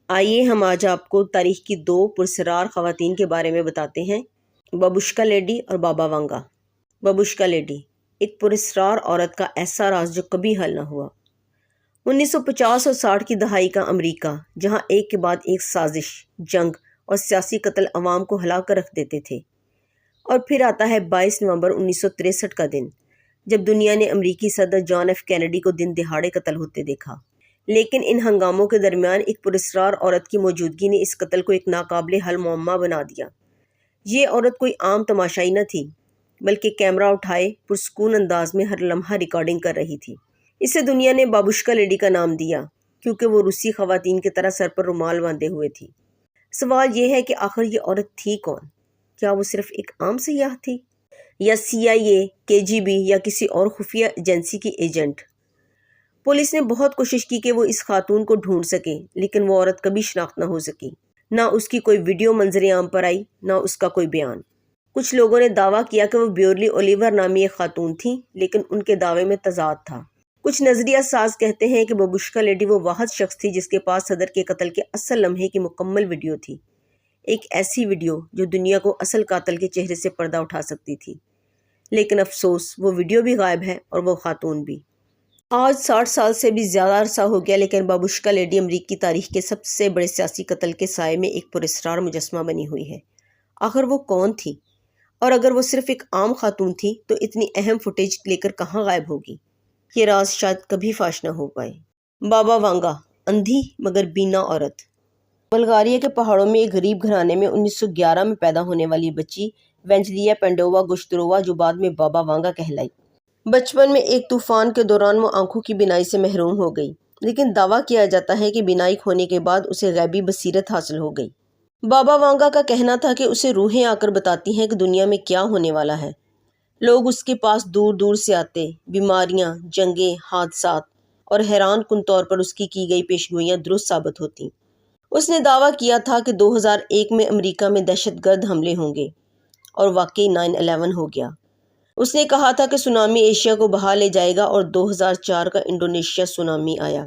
آئیے ہم آج آپ کو تاریخ کی دو پرسرار خواتین کے بارے میں بتاتے ہیں، بابوشکا لیڈی اور بابا وانگا۔ بابوشکا لیڈی ایک پرسرار عورت کا ایسا راز جو کبھی حل نہ ہوا۔ 1950 اور 60 کی دہائی کا امریکہ، جہاں ایک کے بعد ایک سازش، جنگ اور سیاسی قتل عوام کو ہلا کر رکھ دیتے تھے، اور پھر آتا ہے 22 نومبر 1963 کا دن، جب دنیا نے امریکی صدر جان ایف کینیڈی کو دن دہاڑے قتل ہوتے دیکھا۔ لیکن ان ہنگاموں کے درمیان ایک پرسرار عورت کی موجودگی نے اس قتل کو ایک ناقابل حل معمہ بنا دیا۔ یہ عورت کوئی عام تماشائی نہ تھی، بلکہ کیمرہ اٹھائے پرسکون انداز میں ہر لمحہ ریکارڈنگ کر رہی تھی۔ اسے دنیا نے بابوشکا لیڈی کا نام دیا، کیونکہ وہ روسی خواتین کی طرح سر پر رومال باندھے ہوئے تھی۔ سوال یہ ہے کہ آخر یہ عورت تھی کون؟ کیا وہ صرف ایک عام سیاح تھی، یا CIA، KGB یا کسی اور خفیہ ایجنسی کی ایجنٹ؟ پولیس نے بہت کوشش کی کہ وہ اس خاتون کو ڈھونڈ سکے، لیکن وہ عورت کبھی شناخت نہ ہو سکی۔ نہ اس کی کوئی ویڈیو منظر عام پر آئی، نہ اس کا کوئی بیان۔ کچھ لوگوں نے دعویٰ کیا کہ وہ بیورلی اولیور نامی ایک خاتون تھیں، لیکن ان کے دعوے میں تضاد تھا۔ کچھ نظریہ ساز کہتے ہیں کہ بابوشکا لیڈی وہ واحد شخص تھی جس کے پاس صدر کے قتل کے اصل لمحے کی مکمل ویڈیو تھی، ایک ایسی ویڈیو جو دنیا کو اصل قاتل کے چہرے سے پردہ اٹھا سکتی تھی۔ لیکن افسوس، وہ ویڈیو بھی غائب ہے اور وہ خاتون بھی۔ آج 60 سال سے بھی زیادہ عرصہ ہو گیا، لیکن بابوشکا لیڈی امریکی تاریخ کے سب سے بڑے سیاسی قتل کے سائے میں ایک پراسرار مجسمہ بنی ہوئی ہے۔ آخر وہ کون تھی؟ اور اگر وہ صرف ایک عام خاتون تھی تو اتنی اہم فوٹیج لے کر کہاں غائب ہوگی؟ یہ راز شاید کبھی فاش نہ ہو پائے۔ بابا وانگا، اندھی مگر بینا عورت۔ بلغاریہ کے پہاڑوں میں ایک غریب گھرانے میں 1911 میں پیدا ہونے والی بچی وینجلیا پینڈووا گوشترووا، جو بعد میں بابا وانگا کہلائی۔ بچپن میں ایک طوفان کے دوران وہ آنکھوں کی بینائی سے محروم ہو گئی، لیکن دعویٰ کیا جاتا ہے کہ بینائی کھونے کے بعد اسے غیبی بصیرت حاصل ہو گئی۔ بابا وانگا کا کہنا تھا کہ اسے روحیں آ کر بتاتی ہیں کہ دنیا میں کیا ہونے والا ہے۔ لوگ اس کے پاس دور دور سے آتے، بیماریاں، جنگیں، حادثات، اور حیران کن طور پر اس کی گئی پیشگوئیاں درست ثابت ہوتیں۔ اس نے دعویٰ کیا تھا کہ 2001 میں امریکہ میں دہشت گرد حملے ہوں گے، اور واقعی 9/11 ہو گیا۔ اس نے کہا تھا کہ سونامی ایشیا کو بہا لے جائے گا، اور 2004 کا انڈونیشیا سونامی آیا۔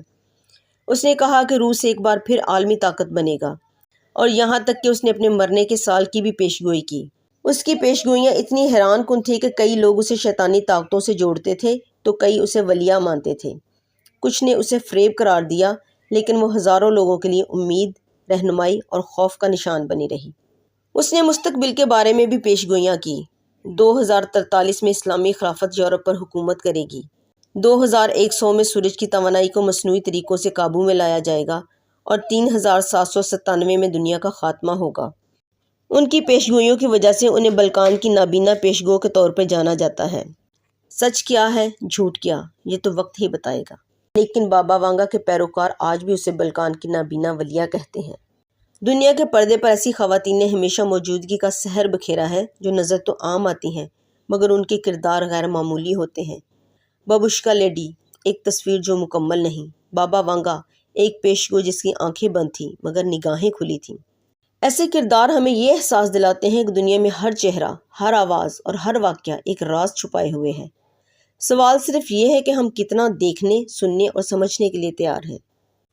اس نے کہا کہ روس ایک بار پھر عالمی طاقت بنے گا، اور یہاں تک کہ اس نے اپنے مرنے کے سال کی بھی پیشگوئی کی۔ اس کی پیشگوئیاں اتنی حیران کن تھیں کہ کئی لوگ اسے شیطانی طاقتوں سے جوڑتے تھے تو کئی اسے ولیہ مانتے تھے۔ کچھ نے اسے فریب قرار دیا، لیکن وہ ہزاروں لوگوں کے لیے امید، رہنمائی اور خوف کا نشان بنی رہی۔ اس نے مستقبل کے بارے میں بھی پیشگوئیاں کی۔ 2043 میں اسلامی خلافت یورپ پر حکومت کرے گی۔ 2100 میں سورج کی توانائی کو مصنوعی طریقوں سے قابو میں لایا جائے گا، اور 3797 میں دنیا کا خاتمہ ہوگا۔ ان کی پیشگوئیوں کی وجہ سے انہیں بلکان کی نابینا پیشگو کے طور پر جانا جاتا ہے۔ سچ کیا ہے، جھوٹ کیا، یہ تو وقت ہی بتائے گا۔ لیکن بابا وانگا کے پیروکار آج بھی اسے بلکان کی نابینا ولیہ کہتے ہیں۔ دنیا کے پردے پر ایسی خواتین نے ہمیشہ موجودگی کا سحر بکھیرا ہے جو نظر تو عام آتی ہیں، مگر ان کے کردار غیر معمولی ہوتے ہیں۔ بابوشکا لیڈی ایک تصویر جو مکمل نہیں، بابا وانگا ایک پیشگو جس کی آنکھیں بند تھیں مگر نگاہیں کھلی تھیں۔ ایسے کردار ہمیں یہ احساس دلاتے ہیں کہ دنیا میں ہر چہرہ، ہر آواز اور ہر واقعہ ایک راز چھپائے ہوئے ہے۔ سوال صرف یہ ہے کہ ہم کتنا دیکھنے، سننے اور سمجھنے کے لیے تیار ہیں۔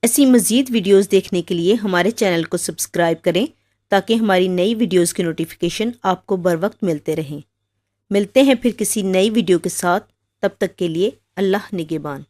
ایسی مزید ویڈیوز دیکھنے کے لیے ہمارے چینل کو سبسکرائب کریں تاکہ ہماری نئی ویڈیوز کی نوٹیفیکیشن آپ کو بروقت ملتے رہیں۔ ملتے ہیں پھر کسی نئی ویڈیو کے ساتھ، تب تک کے لیے اللہ نگہبان۔